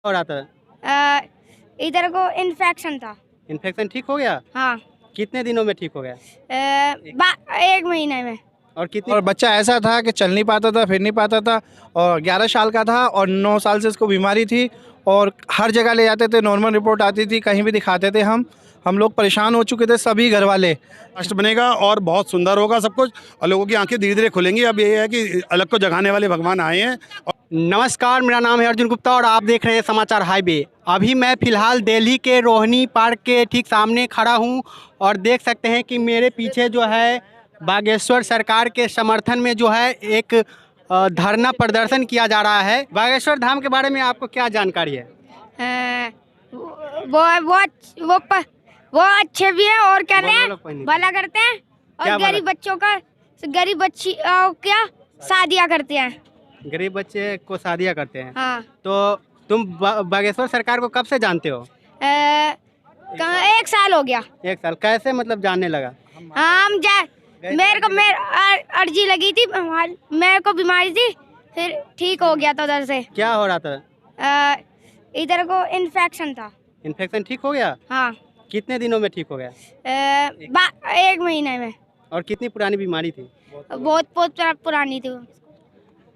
हो रहा था? इधर को इन्फेक्शन था। इन्फेक्शन ठीक हो गया? हाँ। कितने दिनों में ठीक हो गया? 1 महीने में। और बच्चा ऐसा था कि चल नहीं पाता था, फिर नहीं पाता था, और 11 साल का था और 9 साल से इसको बीमारी थी और हर जगह ले जाते थे, नॉर्मल रिपोर्ट आती थी, कहीं भी दिखाते थे। हम लोग परेशान हो चुके थे, सभी घर वाले। राष्ट्र बनेगा और बहुत सुंदर होगा सब कुछ, और लोगों की आंखें धीरे धीरे खुलेंगी। अब ये है कि अलग को जगाने वाले भगवान आए हैं। नमस्कार, मेरा नाम है अर्जुन गुप्ता और आप देख रहे हैं समाचार हाईवे। अभी मैं फ़िलहाल दिल्ली के रोहिणी पार्क के ठीक सामने खड़ा हूं और देख सकते हैं कि मेरे पीछे जो है बागेश्वर सरकार के समर्थन में जो है एक धरना प्रदर्शन किया जा रहा है। बागेश्वर धाम के बारे में आपको क्या जानकारी है? वो अच्छे भी है और कहते हैं भला करते हैं, और गरीब बच्चों का क्या शादियाँ करते हैं। गरीब बच्चे को शादियाँ करते हैं। हाँ। तो तुम बागेश्वर सरकार को कब से जानते हो? 1 साल हो गया। 1 साल। कैसे मतलब जानने लगा? मेरे अर्जी लगी थी, मेरे को बीमारी थी, फिर ठीक हो गया था उधर से। क्या हो रहा था? इधर को इन्फेक्शन था। इन्फेक्शन ठीक हो गया? हाँ। कितने दिनों में ठीक हो गया? 1 महीने में। और कितनी पुरानी बीमारी थी? बहुत पुरानी थी वो।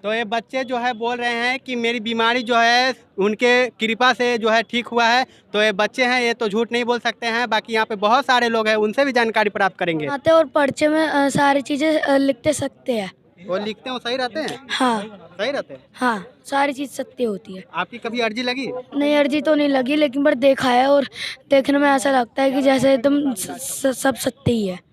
तो ये बच्चे जो है बोल रहे हैं कि मेरी बीमारी जो है उनके कृपा से जो है ठीक हुआ है। तो ये बच्चे हैं, ये तो झूठ नहीं बोल सकते हैं। बाकी यहाँ पे बहुत सारे लोग हैं, उनसे भी जानकारी प्राप्त करेंगे। आते और पर्चे में सारी चीजें लिखते सकते हैं। वो लिखते हो सही रहते हैं? हाँ। सही रहते हैं? हाँ, सारी चीज सत्य होती है। आपकी कभी अर्जी लगी? नहीं, अर्जी तो नहीं लगी, लेकिन पर देखा है और देखने में ऐसा लगता है कि जैसे एकदम सब सत्य ही है।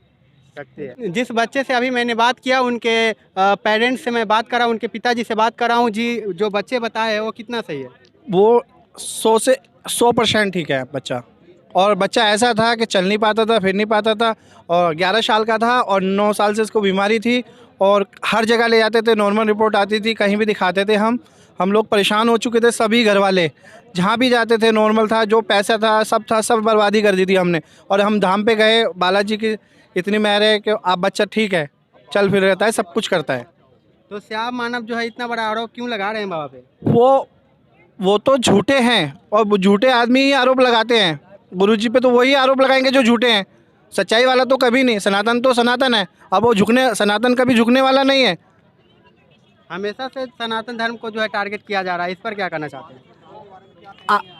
जिस बच्चे से अभी मैंने बात किया, उनके पेरेंट्स से मैं बात करा, उनके पिताजी से बात करा हूँ जी। जो बच्चे बताए वो कितना सही है? वो 100 से 100% ठीक है बच्चा। और बच्चा ऐसा था कि चल नहीं पाता था, फिर नहीं पाता था, और 11 साल का था और 9 साल से इसको बीमारी थी और हर जगह ले जाते थे, नॉर्मल रिपोर्ट आती थी, कहीं भी दिखाते थे। हम लोग परेशान हो चुके थे, सभी घर वाले। जहाँ भी जाते थे नॉर्मल था, जो पैसा था सब बर्बादी कर दी थी हमने। और हम धाम पे गए, बालाजी की इतनी मेहर है कि आप बच्चा ठीक है, चल फिर रहता है, सब कुछ करता है। तो श्याम मानव जो है इतना बड़ा आरोप क्यों लगा रहे हैं बाबा पे? वो तो झूठे हैं और वो झूठे आदमी ही आरोप लगाते हैं। गुरुजी पे तो वही आरोप लगाएंगे जो झूठे हैं। सच्चाई वाला तो कभी नहीं। सनातन तो सनातन है। अब वो सनातन कभी झुकने वाला नहीं है। हमेशा से सनातन धर्म को जो है टारगेट किया जा रहा है, इस पर क्या कहना चाहते हैं?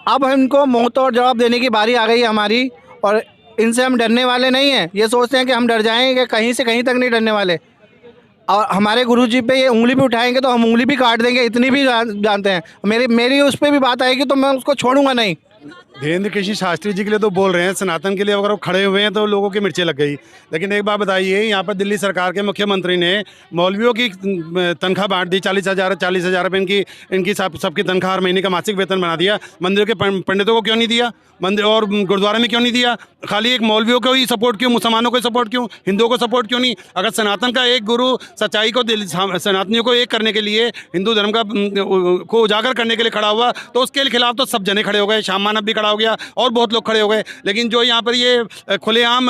अब हमको मुंहतोड़ जवाब देने की बारी आ गई है हमारी, और इनसे हम डरने वाले नहीं हैं। ये सोचते हैं कि हम डर जाएंगे, कहीं से कहीं तक नहीं डरने वाले। और हमारे गुरुजी पे ये उंगली भी उठाएंगे तो हम उंगली भी काट देंगे, इतनी भी जानते हैं। मेरी उस पर भी बात आएगी तो मैं उसको छोड़ूंगा नहीं। धीरेन्द्र कृष्ण शास्त्री जी के लिए तो बोल रहे हैं, सनातन के लिए अगर वो खड़े हुए हैं तो लोगों की मिर्चें लग गई। लेकिन एक बात बताइए, यहाँ पर दिल्ली सरकार के मुख्यमंत्री ने मौलवियों की तनख्वाह बांट दी। 40,000 रुपये इनकी सबकी तनख्वाह हर महीने का मासिक वेतन बना दिया। मंदिरों के पंडितों को क्यों नहीं दिया? मंदिर और गुरुद्वारे में क्यों नहीं दिया? खाली एक मौलवियों को ही सपोर्ट क्यों? मुसलमानों को सपोर्ट क्यों? हिंदुओं को सपोर्ट क्यों नहीं? अगर सनातन का एक गुरु सच्चाई को सनातनियों को एक करने के लिए, हिंदू धर्म को उजागर करने के लिए खड़ा हुआ, तो उसके खिलाफ तो सब जने खड़े हो गए। श्याम मानव भी खड़ा हो गया और बहुत लोग खड़े हो गए। लेकिन जो यहाँ पर ये खुलेआम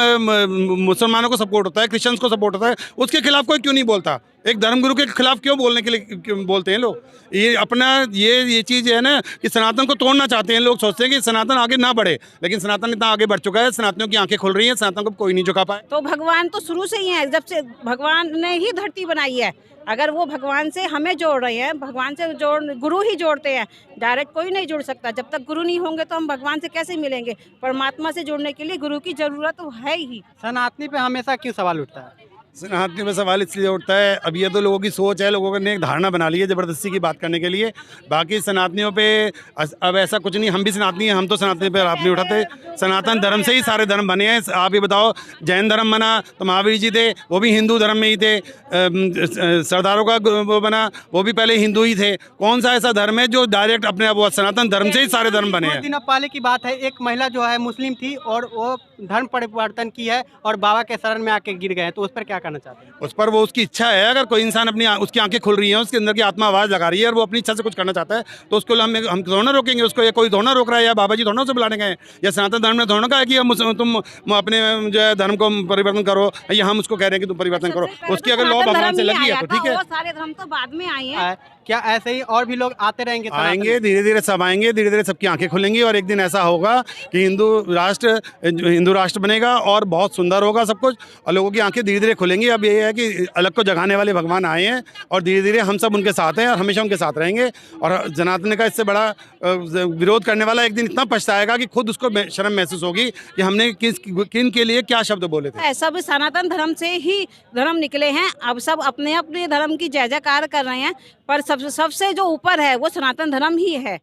मुसलमानों को सपोर्ट होता है, क्रिश्चियंस को सपोर्ट होता है, उसके खिलाफ कोई क्यों नहीं बोलता? एक धर्मगुरु के खिलाफ क्यों बोलने के लिए क्यों बोलते हैं लोग? ये अपना ये चीज़ है ना कि सनातन को तोड़ना चाहते हैं लोग। सोचते हैं कि सनातन आगे ना बढ़े, लेकिन सनातन इतना आगे बढ़ चुका है, सनातनियों की आंखें खुल रही हैं, सनातन को कोई नहीं झुका पाए। तो भगवान तो शुरू से ही है, जब से भगवान ने ही धरती बनाई है। अगर वो भगवान से हमें जोड़ रहे हैं, भगवान से गुरु ही जोड़ते हैं, डायरेक्ट कोई नहीं जुड़ सकता। जब तक गुरु नहीं होंगे तो हम भगवान से कैसे मिलेंगे? परमात्मा से जुड़ने के लिए गुरु की जरूरत तो है ही। सनातनी पे हमेशा क्यों सवाल उठता है? सनातनी में सवाल इसलिए उठता है, अब ये तो लोगों की सोच है, लोगों ने एक धारणा बना ली है ज़बरदस्ती की बात करने के लिए। बाकी सनातनियों पे अब ऐसा कुछ नहीं। हम भी सनातनी हैं, हम तो सनातनी पे आप नहीं उठाते। सनातन धर्म से ही सारे धर्म बने हैं। आप ये बताओ, जैन धर्म बना तो महावीर जी थे, वो भी हिंदू धर्म में ही थे। सरदारों का वो बना, वो भी पहले हिंदू ही थे। कौन सा ऐसा धर्म है जो डायरेक्ट अपने वो सनातन धर्म से ही सारे धर्म बने हैं? कुछ दिनों पहले की बात है, एक महिला जो है मुस्लिम थी और वो धर्म परिवर्तन की है और बाबा के शरण में आके गिर गए हैं। तो उस पर क्या कहना चाहते हैं? उस पर वो उसकी इच्छा है। अगर कोई इंसान उसकी आंखें खुल रही हैं, उसके अंदर की आत्मा आवाज़ लगा रही है और वो अपनी इच्छा से कुछ करना चाहता है, तो उसको हम थोड़ा ना रोकेंगे उसको। या कोई थोड़ा ना रोक रहा है, या बाबा जी थोड़ा से बुलाने गए, या सनातन धर्म ने थोड़ा कहा है कि तुम अपने जो है धर्म को परिवर्तन करो, या हम उसको कह रहे हैं कि तुम परिवर्तन करो। उसकी अगर लॉ भगवान से लगी है तो ठीक है। सारे धर्म तो बाद में आए हैं। क्या ऐसे ही और भी लोग आते रहेंगे सनातन? आएंगे, धीरे धीरे सब आएंगे, धीरे धीरे सबकी आंखें खुलेंगी और एक दिन ऐसा होगा कि हिंदू राष्ट्र बनेगा और बहुत सुंदर होगा सब कुछ और लोगों की आंखें धीरे धीरे खुलेंगी। अब ये है कि अलग को जगाने वाले भगवान आए हैं और धीरे धीरे हम सब उनके साथ हैं और हमेशा उनके साथ रहेंगे। और जनातन का इससे बड़ा विरोध करने वाला एक दिन इतना पछताएगा कि खुद उसको शर्म महसूस होगी कि हमने किन के लिए क्या शब्द बोले थे। सब सनातन धर्म से ही धर्म निकले हैं। अब सब अपने अपने धर्म की जय जयकार कर रहे हैं, पर सबसे जो ऊपर है वो सनातन धर्म ही है।